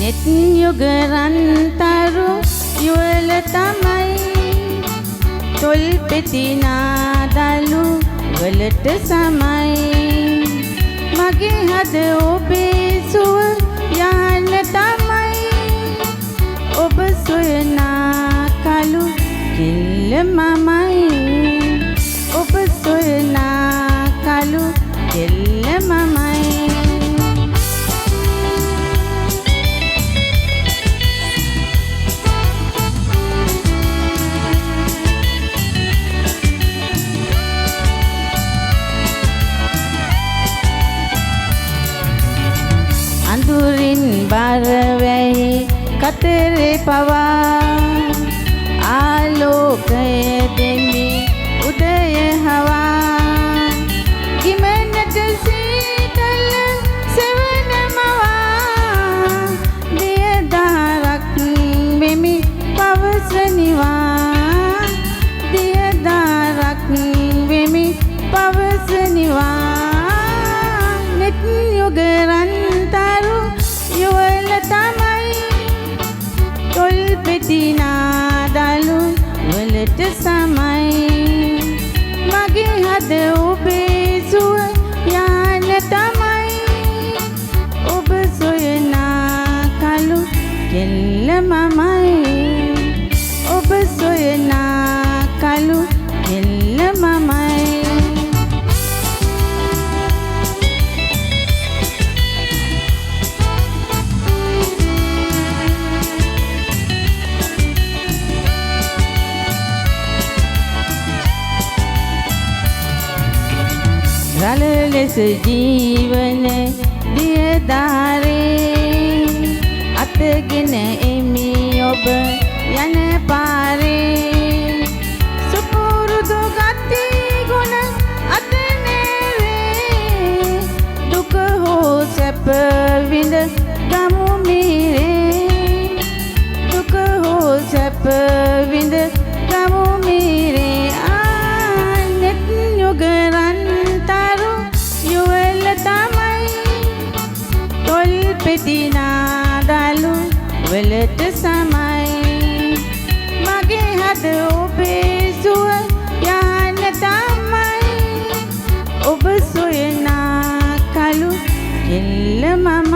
නෙත් යුග රන්තරු යුවල තමයි තොල් පෙති නාදලු වලට සමයි මගේ හද ඔබේ සුව යහන තමයි ඔබ සොයනා කලු කෙල්ල මමයි ඔබ සොයනා කලු කෙල්ල මමයි අඳුරින් බර වැහි කතරේ පවා ආලෝකය දෙන්නේ උදය හවා ගිමනට සීතල සෙවන මවා දියදාරක් වෙමි පවසනිවා දියදාරක් වෙමි පවසනිවා නෙත් යුග රන්තරු යුවල තමයි තොල් පෙති නාදලු වලට සමයි මගේ හද ඔබේ සුව යහන තමයි ඔබ සොයනා කලු කෙල්ල මමයි ඔබ සොයනා කලු කෙල්ල මමයි රළ ලෙස ජීවන දියදාරේ අතගෙන එමි ඔබ යන පාරේ සුපුරුදු ගති ගුණ අත නෑරේ දුක හෝ සැප විඳ ගමු මිරේ දුක හෝ සැප විඳ ගමු මිරේ නෙත් යුග රන්තරු යුවල තමයි තොල් පෙති නාදලු වලට සමයි මගේ හද ඔබේ සුව යහන තමයි ඔබ සොයනා කලු කෙල්ල මම